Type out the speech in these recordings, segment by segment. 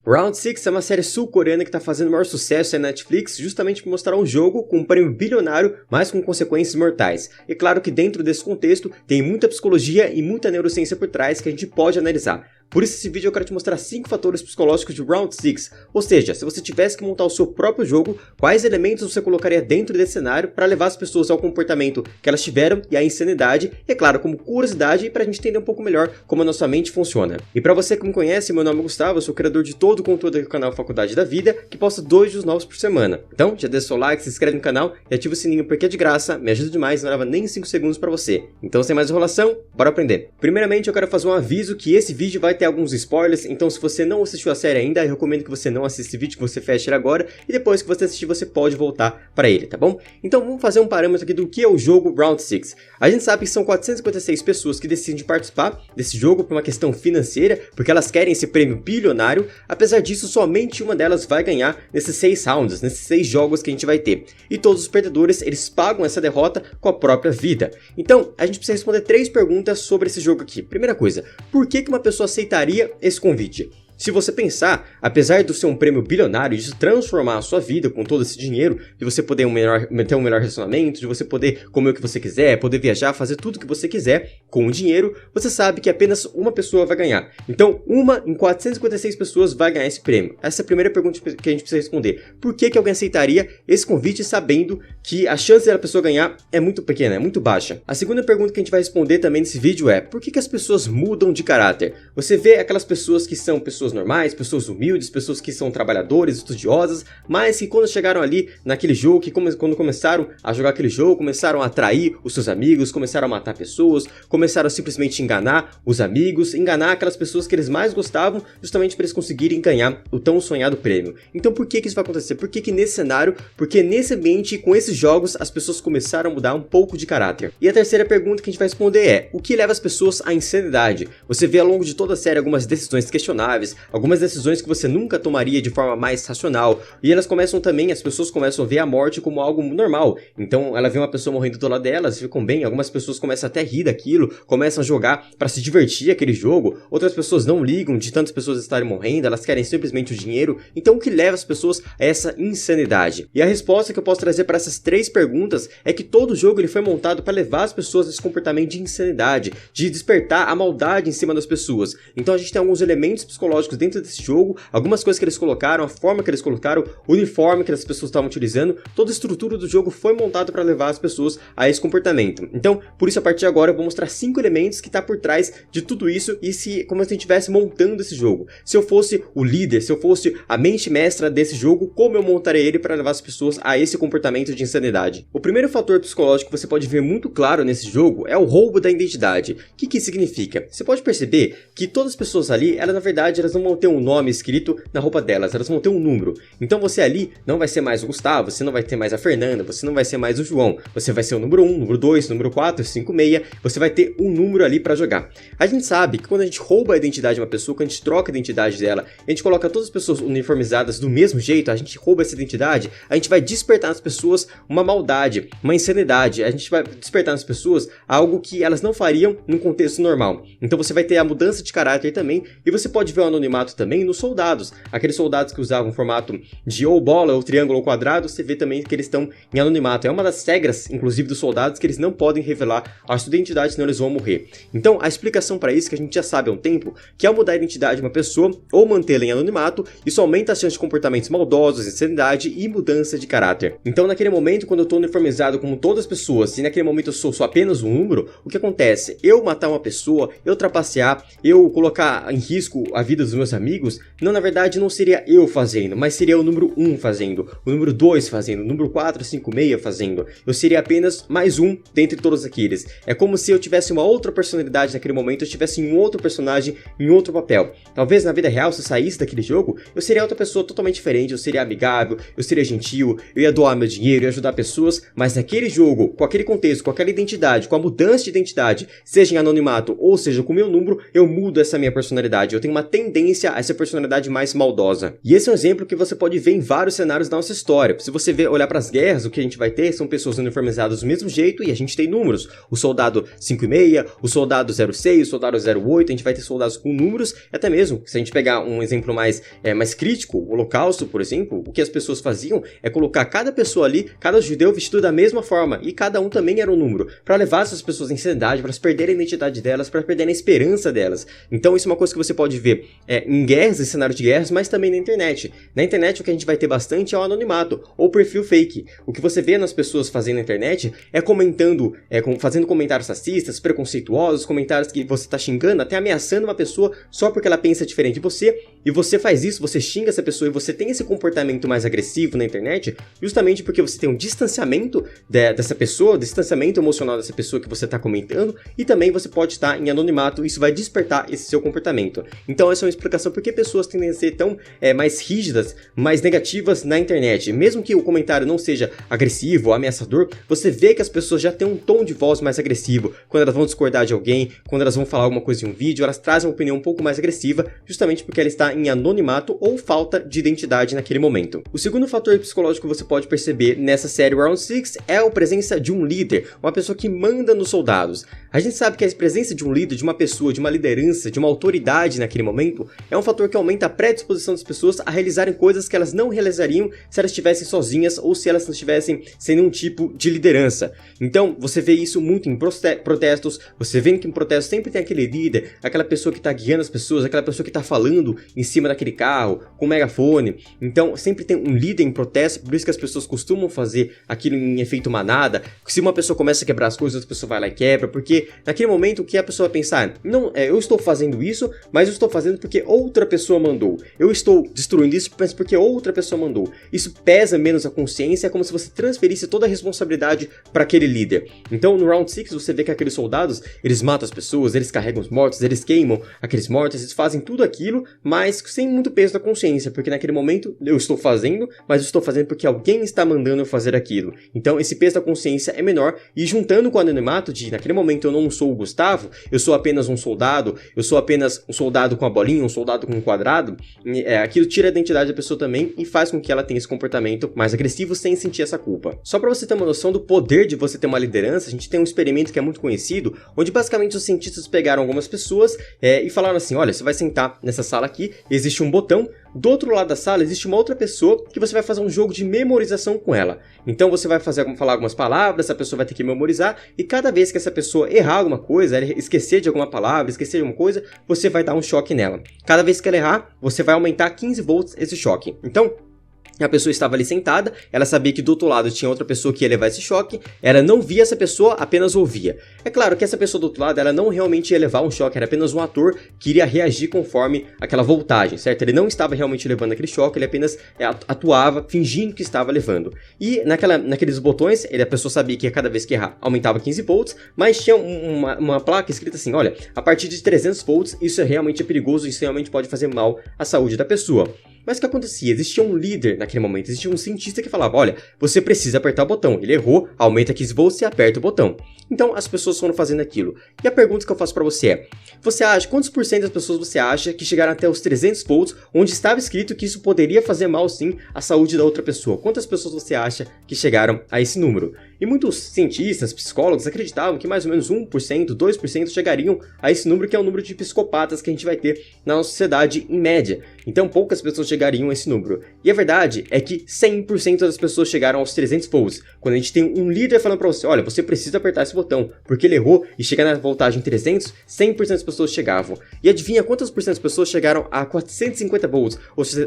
Round 6 é uma série sul-coreana que está fazendo o maior sucesso na Netflix justamente por mostrar um jogo com um prêmio bilionário, mas com consequências mortais. E claro que dentro desse contexto tem muita psicologia e muita neurociência por trás que a gente pode analisar. Por isso esse vídeo eu quero te mostrar 5 fatores psicológicos de Round 6, ou seja, se você tivesse que montar o seu próprio jogo, quais elementos você colocaria dentro desse cenário para levar as pessoas ao comportamento que elas tiveram e à insanidade, e é claro, como curiosidade para a gente entender um pouco melhor como a nossa mente funciona. E para você que me conhece, meu nome é Gustavo, eu sou o criador de todo o conteúdo do canal Faculdade da Vida, que posta 2 vídeos novos por semana. Então já deixa o seu like, se inscreve no canal e ativa o sininho porque é de graça, me ajuda demais, não leva nem 5 segundos para você. Então sem mais enrolação, bora aprender. Primeiramente eu quero fazer um aviso que esse vídeo vai ter alguns spoilers, então se você não assistiu a série ainda, eu recomendo que você não assista esse vídeo, que você feche ele agora, e depois que você assistir, você pode voltar para ele, tá bom? Então vamos fazer um parâmetro aqui do que é o jogo Round 6. A gente sabe que são 456 pessoas que decidem participar desse jogo por uma questão financeira, porque elas querem esse prêmio bilionário. Apesar disso, somente uma delas vai ganhar nesses 6 rounds, nesses 6 jogos que a gente vai ter. E todos os perdedores, eles pagam essa derrota com a própria vida. Então, a gente precisa responder 3 perguntas sobre esse jogo aqui. Primeira coisa, por que uma pessoa aceitaria esse convite? Se você pensar, apesar de ser um prêmio bilionário, de transformar a sua vida com todo esse dinheiro, de você poder ter um melhor relacionamento, de você poder comer o que você quiser, poder viajar, fazer tudo o que você quiser com o dinheiro, você sabe que apenas uma pessoa vai ganhar. Então, uma em 456 pessoas vai ganhar esse prêmio. Essa é a primeira pergunta que a gente precisa responder. Por que alguém aceitaria esse convite sabendo que a chance da pessoa ganhar é muito pequena, é muito baixa? A segunda pergunta que a gente vai responder também nesse vídeo é: por que as pessoas mudam de caráter? Você vê aquelas pessoas que são pessoas normais, pessoas humildes, pessoas que são trabalhadores, estudiosas, mas que quando chegaram ali naquele jogo, quando começaram a jogar aquele jogo, começaram a atrair os seus amigos, começaram a matar pessoas, começaram a simplesmente enganar os amigos, enganar aquelas pessoas que eles mais gostavam, justamente para eles conseguirem ganhar o tão sonhado prêmio. Então por que isso vai acontecer? Por que nesse cenário, porque nesse ambiente, com esses jogos, as pessoas começaram a mudar um pouco de caráter? E a terceira pergunta que a gente vai responder é: o que leva as pessoas à insanidade? Você vê ao longo de toda a série algumas decisões questionáveis, algumas decisões que você nunca tomaria de forma mais racional, e elas começam também, as pessoas começam a ver a morte como algo normal. Então ela vê uma pessoa morrendo do lado delas, ficam bem, algumas pessoas começam até a rir daquilo, começam a jogar para se divertir aquele jogo, outras pessoas não ligam de tantas pessoas estarem morrendo, elas querem simplesmente o dinheiro. Então o que leva as pessoas a essa insanidade? E a resposta que eu posso trazer para essas 3 perguntas é que todo jogo ele foi montado para levar as pessoas a esse comportamento de insanidade, de despertar a maldade em cima das pessoas. Então a gente tem alguns elementos psicológicos dentro desse jogo, algumas coisas que eles colocaram, a forma que eles colocaram, o uniforme que as pessoas estavam utilizando, toda a estrutura do jogo foi montada para levar as pessoas a esse comportamento. Então, por isso a partir de agora eu vou mostrar 5 elementos que está por trás de tudo isso, e como se a gente estivesse montando esse jogo. Se eu fosse o líder, se eu fosse a mente mestra desse jogo, como eu montaria ele para levar as pessoas a esse comportamento de insanidade? O primeiro fator psicológico que você pode ver muito claro nesse jogo é o roubo da identidade. O que isso significa? Você pode perceber que todas as pessoas ali, na verdade, elas não vão ter um nome escrito na roupa delas, elas vão ter um número. Então você ali não vai ser mais o Gustavo, você não vai ter mais a Fernanda, você não vai ser mais o João, você vai ser o número 1, número 2, número 4, 5, 6, você vai ter um número ali pra jogar. A gente sabe que quando a gente rouba a identidade de uma pessoa, quando a gente troca a identidade dela, a gente coloca todas as pessoas uniformizadas do mesmo jeito, a gente rouba essa identidade, a gente vai despertar nas pessoas uma maldade, uma insanidade, a gente vai despertar nas pessoas algo que elas não fariam num contexto normal. Então você vai ter a mudança de caráter também, e você pode ver o anonimato também nos soldados, aqueles soldados que usavam formato de ou bola, ou triângulo, ou quadrado, você vê também que eles estão em anonimato. É uma das regras, inclusive dos soldados, que eles não podem revelar a sua identidade, senão eles vão morrer. Então a explicação para isso, que a gente já sabe há um tempo, que ao mudar a identidade de uma pessoa, ou mantê-la em anonimato, isso aumenta as chances de comportamentos maldosos, insanidade e mudança de caráter. Então naquele momento, quando eu estou uniformizado como todas as pessoas, e naquele momento eu sou só apenas um número, o que acontece? Eu matar uma pessoa, eu trapacear, eu colocar em risco a vida dos meus amigos, na verdade não seria eu fazendo, mas seria o número 1 fazendo, o número 2 fazendo, o número 4, 5, 6 fazendo. Eu seria apenas mais um dentre todos aqueles. É como se eu tivesse uma outra personalidade naquele momento, eu estivesse em um outro personagem, em outro papel. Talvez na vida real, se eu saísse daquele jogo, eu seria outra pessoa totalmente diferente, eu seria amigável, eu seria gentil, eu ia doar meu dinheiro, eu ia ajudar pessoas, mas naquele jogo, com aquele contexto, com aquela identidade, com a mudança de identidade, seja em anonimato ou seja com o meu número, eu mudo essa minha personalidade. Eu tenho uma tendência tendência a essa personalidade mais maldosa. E esse é um exemplo que você pode ver em vários cenários da nossa história. Se você olhar para as guerras, o que a gente vai ter são pessoas uniformizadas do mesmo jeito e a gente tem números. O soldado 5,6, o soldado 0,6, o soldado 0,8, a gente vai ter soldados com números, até mesmo, se a gente pegar um exemplo mais crítico, o Holocausto, por exemplo, o que as pessoas faziam é colocar cada pessoa ali, cada judeu vestido da mesma forma, e cada um também era um número, para levar essas pessoas à insanidade, para elas perderem a identidade delas, para perderem a esperança delas. Então isso é uma coisa que você pode ver em guerras, em cenários de guerras, mas também na internet. Na internet o que a gente vai ter bastante é o anonimato, ou perfil fake. O que você vê nas pessoas fazendo na internet é comentando, fazendo comentários racistas, preconceituosos, comentários que você está xingando, até ameaçando uma pessoa só porque ela pensa diferente de você, e você faz isso, você xinga essa pessoa e você tem esse comportamento mais agressivo na internet, justamente porque você tem um distanciamento dessa pessoa, distanciamento emocional dessa pessoa que você está comentando, e também você pode estar em anonimato, isso vai despertar esse seu comportamento. Então essa é uma explicação por que pessoas tendem a ser tão mais rígidas, mais negativas na internet. Mesmo que o comentário não seja agressivo ou ameaçador, você vê que as pessoas já têm um tom de voz mais agressivo. Quando elas vão discordar de alguém, quando elas vão falar alguma coisa em um vídeo, elas trazem uma opinião um pouco mais agressiva, justamente porque ela está em anonimato ou falta de identidade naquele momento. O segundo fator psicológico que você pode perceber nessa série Round 6 é a presença de um líder, uma pessoa que manda nos soldados. A gente sabe que a presença de um líder, de uma pessoa, de uma liderança, de uma autoridade naquele momento, é um fator que aumenta a predisposição das pessoas a realizarem coisas que elas não realizariam se elas estivessem sozinhas ou se elas não estivessem sem nenhum tipo de liderança. Então, você vê isso muito em protestos, você vê que em protestos sempre tem aquele líder, aquela pessoa que está guiando as pessoas, aquela pessoa que está falando em cima daquele carro, com um megafone. Então, sempre tem um líder em protesto, por isso que as pessoas costumam fazer aquilo em efeito manada. Se uma pessoa começa a quebrar as coisas, a pessoa vai lá e quebra, porque naquele momento o que a pessoa vai pensar? Não, eu estou fazendo isso, mas eu estou fazendo porque outra pessoa mandou. Eu estou destruindo isso, mas porque outra pessoa mandou. Isso pesa menos a consciência, é como se você transferisse toda a responsabilidade para aquele líder. Então, no Round 6, você vê que aqueles soldados, eles matam as pessoas, eles carregam os mortos, eles queimam aqueles mortos, eles fazem tudo aquilo, mas sem muito peso da consciência, porque naquele momento eu estou fazendo, mas eu estou fazendo porque alguém está mandando eu fazer aquilo. Então, esse peso da consciência é menor, e juntando com o anonimato de, naquele momento eu não sou o Gustavo, eu sou apenas um soldado, eu sou apenas um soldado com a bolinha, um soldado com um quadrado, aquilo tira a identidade da pessoa também e faz com que ela tenha esse comportamento mais agressivo sem sentir essa culpa. Só para você ter uma noção do poder de você ter uma liderança, a gente tem um experimento que é muito conhecido, onde basicamente os cientistas pegaram algumas pessoas e falaram assim, olha, você vai sentar nessa sala aqui, existe um botão, do outro lado da sala existe uma outra pessoa que você vai fazer um jogo de memorização com ela. Então você vai falar algumas palavras, essa pessoa vai ter que memorizar, e cada vez que essa pessoa errar alguma coisa, ela esquecer de alguma palavra, esquecer de alguma coisa, você vai dar um choque nela. Cada vez que ela errar, você vai aumentar 15 volts esse choque. Então, a pessoa estava ali sentada, ela sabia que do outro lado tinha outra pessoa que ia levar esse choque, ela não via essa pessoa, apenas ouvia. É claro que essa pessoa do outro lado, ela não realmente ia levar um choque, era apenas um ator que iria reagir conforme aquela voltagem, certo? Ele não estava realmente levando aquele choque, ele apenas atuava fingindo que estava levando. E naqueles botões, a pessoa sabia que cada vez que errar, aumentava 15 volts, mas tinha uma placa escrita assim, olha, a partir de 300 volts, isso realmente é perigoso, isso realmente pode fazer mal à saúde da pessoa. Mas o que acontecia? Existia um líder naquele momento, existia um cientista que falava, olha, você precisa apertar o botão. Ele errou, aumenta 15 volts e aperta o botão. Então as pessoas foram fazendo aquilo. E a pergunta que eu faço pra você é, quantos por cento das pessoas você acha que chegaram até os 300 volts, onde estava escrito que isso poderia fazer mal sim à saúde da outra pessoa? Quantas pessoas você acha que chegaram a esse número? E muitos cientistas, psicólogos acreditavam que mais ou menos 1%, 2% chegariam a esse número, que é o número de psicopatas que a gente vai ter na nossa sociedade em média. Então poucas pessoas chegariam a esse número. E a verdade é que 100% das pessoas chegaram aos 300 volts. Quando a gente tem um líder falando pra você, olha, você precisa apertar esse botão, porque ele errou e chegar na voltagem 300, 100% das pessoas chegavam. E adivinha quantas por cento das pessoas chegaram a 450 volts?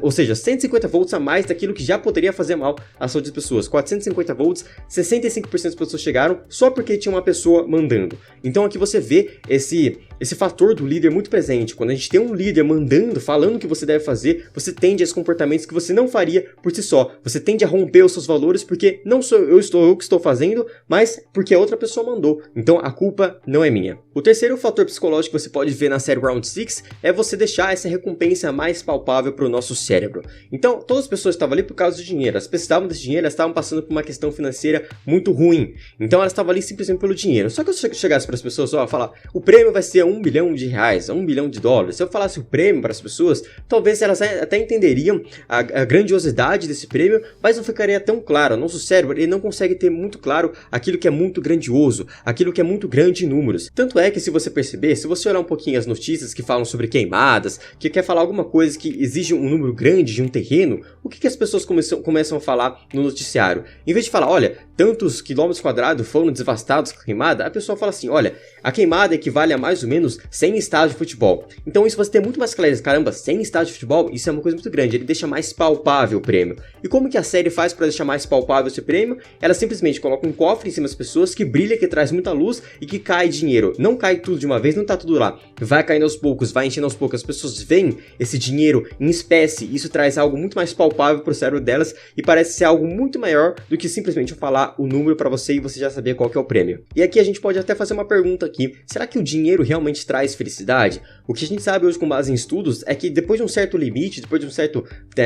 Ou seja, 150 volts a mais daquilo que já poderia fazer mal à saúde das pessoas. 450 volts, 65% das pessoas chegaram só porque tinha uma pessoa mandando. Então aqui você vê esse fator do líder muito presente. Quando a gente tem um líder mandando, falando o que você deve fazer, você tende a esses comportamentos que você não faria por si só. Você tende a romper os seus valores porque não sou eu que estou fazendo, mas porque a outra pessoa mandou. Então a culpa não é minha. O terceiro fator psicológico que você pode ver na série Round 6 é você deixar essa recompensa mais palpável para o nosso cérebro. Então, todas as pessoas estavam ali por causa do dinheiro. Elas precisavam desse dinheiro, elas estavam passando por uma questão financeira muito ruim. Então, elas estavam ali simplesmente pelo dinheiro. Só que se eu chegasse para as pessoas, falar, o prêmio vai ser $1 bilhão, $1 bilhão. Se eu falasse o prêmio para as pessoas, talvez elas até entenderiam a grandiosidade desse prêmio, mas não ficaria tão claro. O nosso cérebro, ele não consegue ter muito claro aquilo que é muito grandioso, aquilo que é muito grande em números. Tanto é que, se você perceber, se você olhar um pouquinho as notícias que falam sobre queimadas, que quer falar alguma coisa que exige um número grande de um terreno, o que as pessoas começam a falar no noticiário? Em vez de falar, olha, tantos quilômetros quadrados foram devastados com a queimada, a pessoa fala assim, olha, a queimada equivale a mais ou menos 100 estádios de futebol. Então isso você tem muito mais clareza, caramba, 100 estádios de futebol, isso é uma coisa muito grande, ele deixa mais palpável o prêmio. E como que a série faz para deixar mais palpável esse prêmio? Ela simplesmente coloca um cofre em cima das pessoas que brilha, que traz muita luz e que cai dinheiro. Não cai tudo de uma vez, não tá tudo lá. Vai caindo aos poucos, vai enchendo aos poucos. As pessoas veem esse dinheiro em espécie. Isso traz algo muito mais palpável pro cérebro delas e parece ser algo muito maior do que simplesmente eu falar o número para você e você já saber qual que é o prêmio. E aqui a gente pode até fazer uma pergunta aqui. Será que o dinheiro realmente traz felicidade? O que a gente sabe hoje com base em estudos é que depois de um certo limite, depois de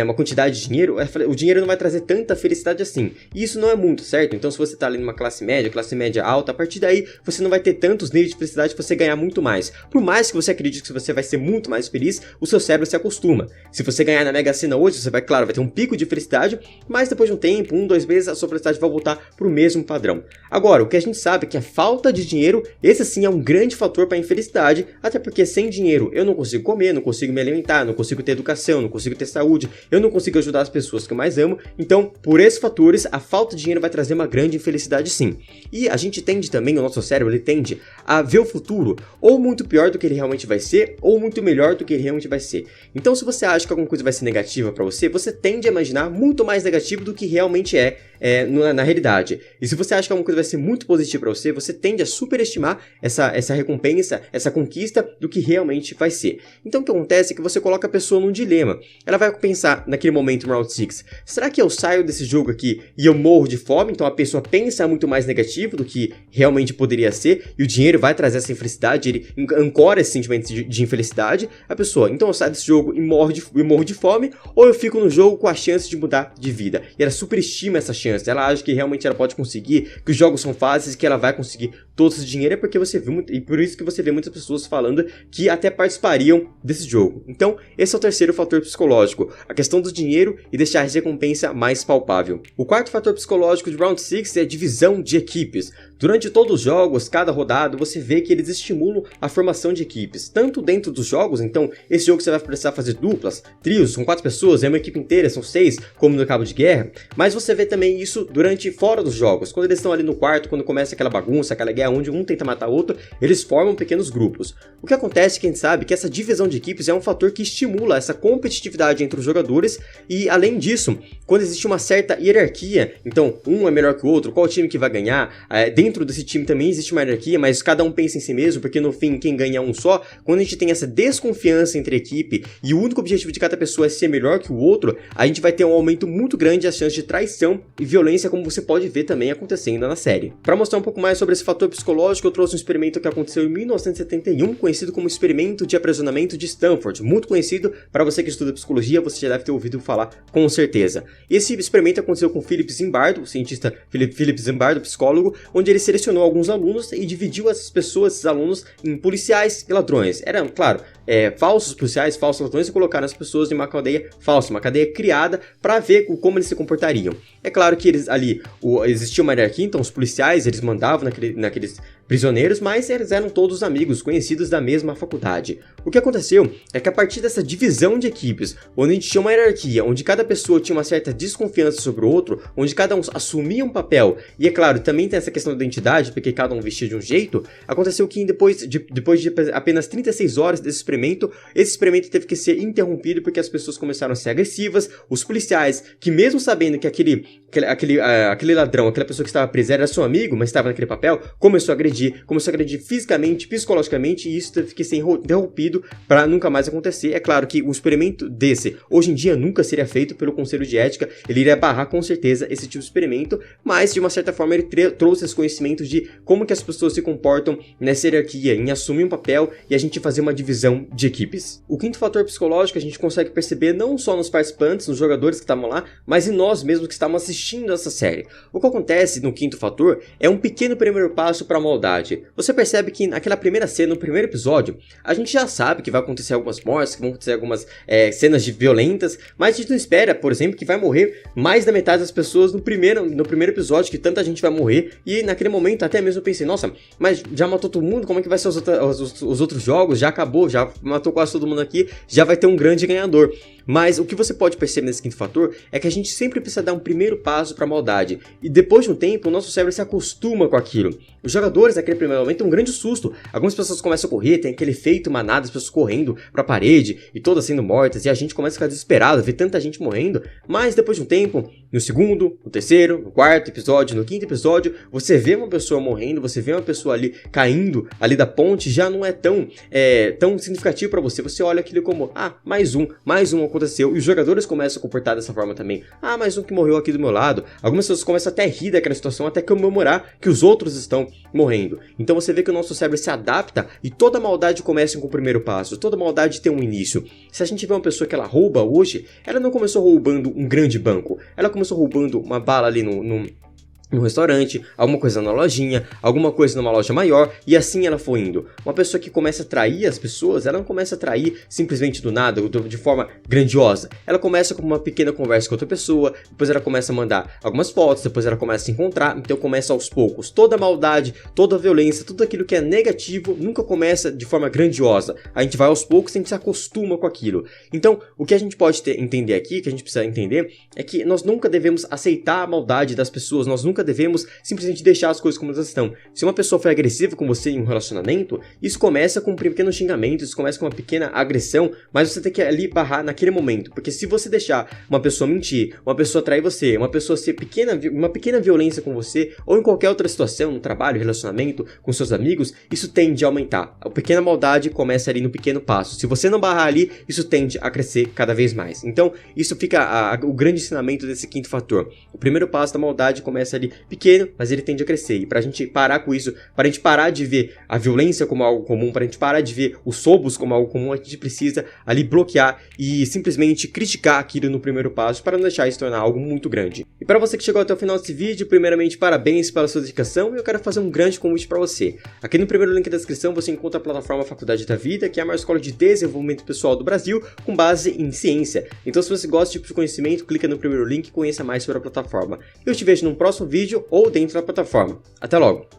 uma quantidade de dinheiro, o dinheiro não vai trazer tanta felicidade assim. E isso não é muito, certo? Então se você tá ali numa classe média alta, a partir daí você não vai ter tantos níveis de felicidade para você ganhar muito mais. Por mais que você acredite que você vai ser muito mais feliz, o seu cérebro se acostuma. Se você ganhar na Mega Sena hoje, você vai ter um pico de felicidade, mas depois de um tempo, 1-2 meses, a sua felicidade vai voltar pro mesmo padrão. Agora, o que a gente sabe é que a falta de dinheiro, esse sim é um grande fator para a infelicidade, até porque sem dinheiro eu não consigo comer, não consigo me alimentar, não consigo ter educação, não consigo ter saúde, eu não consigo ajudar as pessoas que eu mais amo. Então, por esses fatores, a falta de dinheiro vai trazer uma grande infelicidade sim. E a gente tende também, o nosso cérebro, ele tende a ver o futuro ou muito pior do que ele realmente vai ser, ou muito melhor do que ele realmente vai ser. Então, se você acha que alguma coisa vai ser negativa para você, você tende a imaginar muito mais negativo do que realmente na realidade. E se você acha que alguma coisa vai ser muito positiva para você, você tende a superestimar essa recompensa, essa conquista do que realmente vai ser. Então, o que acontece é que você coloca a pessoa num dilema. Ela vai pensar naquele momento no Round 6, será que eu saio desse jogo aqui e eu morro de fome? Então a pessoa pensa muito mais negativo do que realmente poderia ser, e o dinheiro vai trazer essa infelicidade, ele ancora esse sentimento de infelicidade. A pessoa, então eu saio desse jogo e morro de fome, ou eu fico no jogo com a chance de mudar de vida. E ela superestima essa chance, ela acha que realmente ela pode conseguir, que os jogos são fáceis, que ela vai conseguir todo esse dinheiro, é porque você viu e por isso que você vê muitas pessoas falando que até participariam desse jogo. Então, esse é o terceiro fator psicológico, a questão do dinheiro e deixar a recompensa mais palpável. O quarto fator psicológico de Round 6 é a divisão de equipes. Durante todos os jogos, cada rodada, você vê que eles estimulam a formação de equipes, tanto dentro dos jogos, então esse jogo você vai precisar fazer duplas, trios, são 4 pessoas, é uma equipe inteira, são 6, como no Cabo de Guerra, mas você vê também isso fora dos jogos, quando eles estão ali no quarto, quando começa aquela bagunça, aquela guerra onde um tenta matar o outro, eles formam pequenos grupos. O que acontece é que a gente sabe que essa divisão de equipes é um fator que estimula essa competitividade entre os jogadores e, além disso, quando existe uma certa hierarquia, então um é melhor que o outro, qual time que vai ganhar, dentro desse time também existe uma hierarquia, mas cada um pensa em si mesmo, porque no fim quem ganha é um só. Quando a gente tem essa desconfiança entre a equipe e o único objetivo de cada pessoa é ser melhor que o outro, a gente vai ter um aumento muito grande das chances de traição e violência, como você pode ver também acontecendo na série. Para mostrar um pouco mais sobre esse fator psicológico, eu trouxe um experimento que aconteceu em 1971, conhecido como experimento de aprisionamento de Stanford, muito conhecido. Para você que estuda psicologia, você já deve ter ouvido falar com certeza. Esse experimento aconteceu com Philip Zimbardo, o cientista Philip Zimbardo, psicólogo, onde ele selecionou alguns alunos e dividiu essas pessoas, esses alunos, em policiais e ladrões. Eram, claro, falsos policiais, falsos ladrões, e colocaram as pessoas em uma cadeia falsa, uma cadeia criada para ver como eles se comportariam. É claro que eles ali, existia uma hierarquia, então os policiais, eles mandavam naqueles prisioneiros, mas eles eram todos amigos, conhecidos da mesma faculdade. O que aconteceu é que a partir dessa divisão de equipes, onde a gente tinha uma hierarquia, onde cada pessoa tinha uma certa desconfiança sobre o outro, onde cada um assumia um papel, e é claro, também tem essa questão da identidade, porque cada um vestia de um jeito, aconteceu que depois de apenas 36 horas desse experimento, esse experimento teve que ser interrompido porque as pessoas começaram a ser agressivas, os policiais, que mesmo sabendo que aquele ladrão, aquela pessoa que estava presa era seu amigo, mas estava naquele papel, começou a agredir começou a agredir fisicamente, psicologicamente, e isso teve que ser interrompido para nunca mais acontecer. É claro que um experimento desse, hoje em dia, nunca seria feito pelo Conselho de Ética, ele iria barrar com certeza esse tipo de experimento, mas de uma certa forma ele trouxe esse conhecimento de como que as pessoas se comportam nessa hierarquia, em assumir um papel e a gente fazer uma divisão de equipes. O quinto fator psicológico a gente consegue perceber não só nos participantes, nos jogadores que estavam lá, mas em nós mesmos que estávamos assistindo essa série. O que acontece no quinto fator é um pequeno primeiro passo para a maldade. Você percebe que naquela primeira cena, no primeiro episódio, a gente já sabe que vai acontecer algumas mortes, que vão acontecer algumas cenas violentas, mas a gente não espera, por exemplo, que vai morrer mais da metade das pessoas no primeiro episódio, que tanta gente vai morrer, e naquele momento até mesmo eu pensei, nossa, mas já matou todo mundo, como é que vai ser os outros jogos? Já acabou, já matou quase todo mundo aqui, já vai ter um grande ganhador. Mas o que você pode perceber nesse quinto fator é que a gente sempre precisa dar um primeiro passo para a maldade, e depois de um tempo o nosso cérebro se acostuma com aquilo. Os jogadores naquele primeiro momento têm um grande susto, algumas pessoas começam a correr, tem aquele efeito manada, as pessoas correndo para a parede e todas sendo mortas, e a gente começa a ficar desesperado, ver tanta gente morrendo, mas depois de um tempo, no segundo, no terceiro, no quarto episódio, no quinto episódio, você vê uma pessoa morrendo, você vê uma pessoa ali caindo ali da ponte, já não é tão significativo para você, você olha aquilo como, mais um aconteceu, e os jogadores começam a comportar dessa forma também, mais um que morreu aqui do meu lado, algumas pessoas começam até a rir daquela situação, até comemorar que os outros estão morrendo. Então você vê que o nosso cérebro se adapta e toda maldade começa com o primeiro passo, toda maldade tem um início. Se a gente vê uma pessoa que ela rouba hoje, ela não começou roubando um grande banco, ela começou roubando uma bala ali no restaurante, alguma coisa na lojinha, alguma coisa numa loja maior, e assim ela foi indo. Uma pessoa que começa a trair as pessoas, ela não começa a trair simplesmente do nada, de forma grandiosa. Ela começa com uma pequena conversa com outra pessoa, depois ela começa a mandar algumas fotos, depois ela começa a se encontrar, então começa aos poucos. Toda maldade, toda violência, tudo aquilo que é negativo, nunca começa de forma grandiosa. A gente vai aos poucos e a gente se acostuma com aquilo. Então, o que a gente pode entender aqui, que a gente precisa entender, é que nós nunca devemos aceitar a maldade das pessoas, nós nunca devemos simplesmente deixar as coisas como elas estão. Se uma pessoa foi agressiva com você em um relacionamento, isso começa com um pequeno xingamento, isso começa com uma pequena agressão, mas você tem que ali barrar naquele momento, porque se você deixar uma pessoa mentir, uma pessoa trair você, uma pessoa ser uma pequena violência com você, ou em qualquer outra situação, no trabalho, relacionamento, com seus amigos, isso tende a aumentar. A pequena maldade começa ali no pequeno passo. Se você não barrar ali, isso tende a crescer cada vez mais. Então, isso fica o grande ensinamento desse quinto fator. O primeiro passo da maldade começa ali pequeno, mas ele tende a crescer. E pra gente parar com isso, para a gente parar de ver a violência como algo comum, para a gente parar de ver os roubos como algo comum, a gente precisa ali bloquear e simplesmente criticar aquilo no primeiro passo para não deixar isso tornar algo muito grande. E para você que chegou até o final desse vídeo, primeiramente parabéns pela sua dedicação, e eu quero fazer um grande convite para você. Aqui no primeiro link da descrição você encontra a plataforma Faculdade da Vida, que é a maior escola de desenvolvimento pessoal do Brasil, com base em ciência. Então se você gosta desse tipo de conhecimento, clica no primeiro link e conheça mais sobre a plataforma. Eu te vejo num próximo vídeo ou dentro da plataforma. Até logo!